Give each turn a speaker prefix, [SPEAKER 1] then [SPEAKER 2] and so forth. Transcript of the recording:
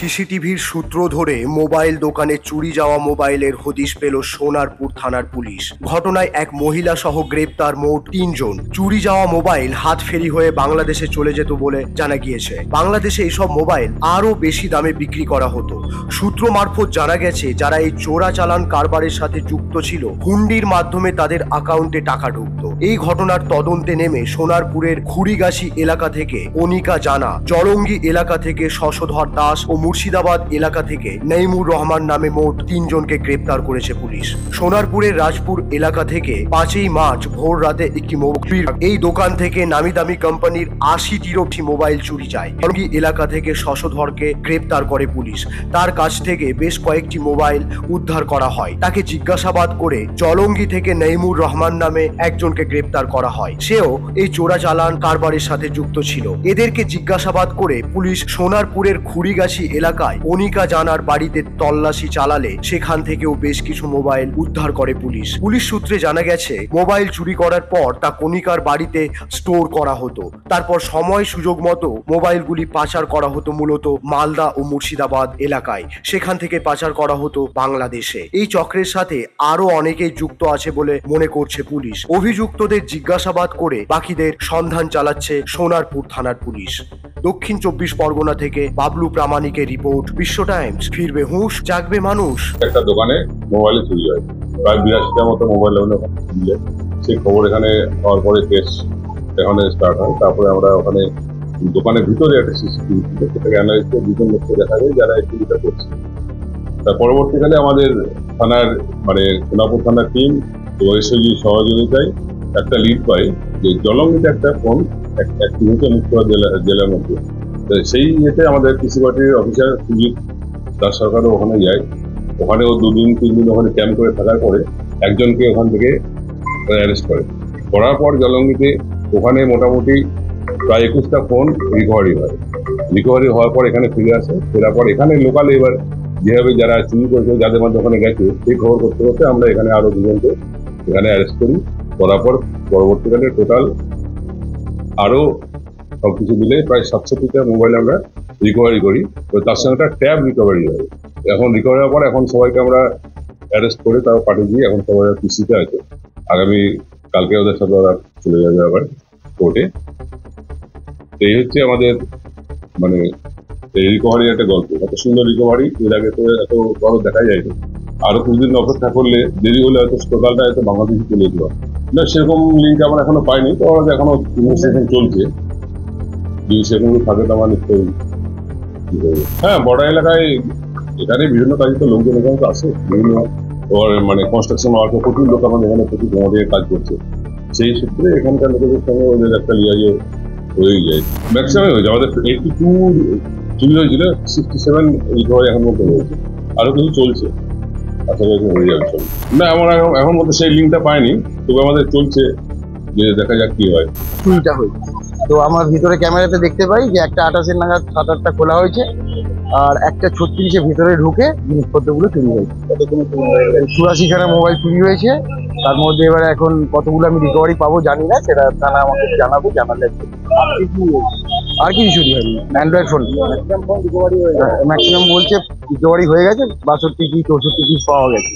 [SPEAKER 1] সিসিটিভির সূত্র ধরে মোবাইল দোকানে চুরি যাওয়া মোবাইলের হদিশ পেল সোনারপুর থানার পুলিশ। ঘটনায় এক মহিলা সহ গ্রেপ্তার মোট ৩ জন। চুরি যাওয়া মোবাইল হাত ফেরি হয়ে বাংলাদেশে চলে যেত বলে জানা গিয়েছে। বাংলাদেশে এইসব মোবাইল আরো বেশি দামে বিক্রি করা হতো। সূত্র মারফত জানা গেছে, যারা এই চোরাচালান কারবারের সাথে যুক্ত ছিল, হুন্ডির মাধ্যমে তাদের অ্যাকাউন্টে টাকা ঢুকতো। এই ঘটনার তদন্তে নেমে সোনারপুরের খুড়িগাছি এলাকা থেকে কনিকা জানা, জলঙ্গি এলাকা থেকে শশধর দাস ও মুর্শিদাবাদ এলাকা থেকে নঈমুর রহমান নামে মোট ৩ জনকে গ্রেপ্তার করেছে পুলিশ। সোনারপুরের রাজপুর এলাকা থেকে ৫ই মার্চ ভোর রাতে একটি মোবাইল এই দোকান থেকে নামি দামি কোম্পানির ৮০টিরও বেশি মোবাইল চুরি যায়। জলঙ্গি এলাকা থেকে শশধরকে গ্রেপ্তার করে পুলিশ। তার কাছ থেকে বেশ কয়েকটি মোবাইল উদ্ধার করা হয়। তাকে জিজ্ঞাসাবাদ করে জলঙ্গি থেকে নঈমুর রহমান নামে একজনকে গ্রেপ্তার করা হয়। সেও এই চোরাচালান কারবারের সাথে যুক্ত ছিল। এদেরকে জিজ্ঞাসাবাদ করে পুলিশ সোনারপুরের খুড়িগাছি এলাকায় কনিকা জানার বাড়িতে তল্লাশি চালালে সেখান থেকেও বেশ কিছু মোবাইল উদ্ধার করে পুলিশ। পুলিশ সূত্রে জানা গেছে, মোবাইল চুরি করার পর তা কনিকার বাড়িতে স্টোর করা হতো। তারপর সময় সুযোগ মতো মোবাইলগুলি পাচার করা হতো মূলত মালদা ও মুর্শিদাবাদ এলাকায়। সেখান থেকে পাচার করা হতো বাংলাদেশে। এই চক্রের সাথে আরো অনেকেই যুক্ত আছে বলে মনে করছে পুলিশ। অভিযুক্তদের জিজ্ঞাসাবাদ করে বাকিদের সন্ধান চালাচ্ছে সোনারপুর থানার পুলিশ। দক্ষিণ ২৪ পরগনা থেকে বাবলু প্রামাণিকের রিপোর্ট, বিশ্ব টাইমস। ফিরবে হুঁশ, জাগবে মানুষ।
[SPEAKER 2] একটা দোকানে মোবাইল চুরি হয়, প্রায় ৮২টার মতো মোবাইল চুরি হয়। সেই খবর এখানে হওয়ার পরে কেস এখানে স্টার্ট হয়। তারপরে আমরা ওখানে দোকানের ভিতরে একটা সিসিটিভি ছিল, সেটাকে অ্যানালাইজ করে ২ জন লোককে দেখা যায় যারা এই চুরিটা করছে। তার পরবর্তীকালে আমাদের থানার সোনারপুর থানার টিম ও এসএসজি সহযোগিতায় একটা লিড পাই যে জলঙ্গিতে একটা ফোন মুখে জেলার মধ্যে। সেই ইয়েতে আমাদের কৃষি পার্টির অফিসার সুজিত দাস সরকারও ওখানে যায়। ওখানেও ২-৩ দিন ওখানে ক্যাম্প করে থাকার পরে একজনকে ওখান থেকে অ্যারেস্ট করার পর জলঙ্গিতে ওখানে মোটামুটি প্রায় ২১টা ফোন রিকভারি হয়। রিকভারি হওয়ার পর এখানে ফিরে আসে। ফেরার পর এখানে লোকালে এবার যেভাবে যারা চুরি করেছে, যাদের মধ্যে ওখানে গেছে, সেই খবর করতে করতে আমরা এখানে আরো ২ জনকে এখানে অ্যারেস্ট করি। করার পর পরবর্তীকালে টোটাল আরো সবকিছু মিলে প্রায় ৭০০টা মোবাইল আমরা রিকভারি করি। তো তার সঙ্গে একটা ট্যাব রিকভারি হয়। এখন রিকভারি হওয়ার পর এখন সবাইকে আমরা অ্যারেস্ট করে তারা পাঠিয়ে দিই। এখন সবাই পিসিতে আছে। আগামী কালকে ওদের সাথে ওরা চলে যাবে আবার কোর্টে। এই হচ্ছে আমাদের এই রিকভারির একটা গল্প। এত সুন্দর রিকভারি এর আগে তো এত বড় দেখা যায়নি। আরো কিছুদিন অপেক্ষা করলে, দেরি হলে হয়তো টোটালটা হয়তো বাংলাদেশে চলে যেতে পারে না। সেরকম লিঙ্ক আমরা এখনো পাইনি। তো আমাদের এখনো ইনভেস্টিগেশন চলছে। যদি সেরকম থাকে তো আমার নিশ্চয়ই। হ্যাঁ, বর্ডার এলাকায় এখানে বিভিন্ন কাজে তো লোকজন এখানে তো আসে। বিভিন্ন কনস্ট্রাকশন ওয়ার্কে প্রচুর লোক আমাদের এখানে প্রচুর জমাতে কাজ করছে। সেই সূত্রে এখানকার লোকেদের সঙ্গে ওদের একটা লিয়াজও হয়ে যায়। ম্যাক্সিমাম হয়েছে। আমাদের 82 চুরি হয়েছিল, 67 রিকভারি এখন মধ্যে হয়েছে। আরো কিছু চলছে, আশা করি হয়ে যাবে সব। না, আমরা এখন মধ্যে সেই লিঙ্কটা পাইনি। তবে আমাদের চলছে, যে দেখা যাক কি হয়।
[SPEAKER 3] চুরিটা হয়েছে তো আমার ভিতরে ক্যামেরাতে দেখতে পাই যে একটা ২৮ নাগাদ শাটারটা খোলা হয়েছে, আর একটা ৩৬ ভিতরে ঢুকে জিনিসপত্রগুলো চুরি হয়েছে। ৮৪খানা মোবাইল চুরি হয়েছে। তার মধ্যে এবারে এখন কতগুলো আমি রিকভারি পাবো জানি না, সেটা থানা আমাকে জানাবো। জানালে আর কিছু চুরি হয়নি। অ্যান্ড্রয়েড ফোন ম্যাক্সিমাম বলছে রিকভারি হয়ে গেছে। ৬২ কি ৬৪ পিস পাওয়া গেছে।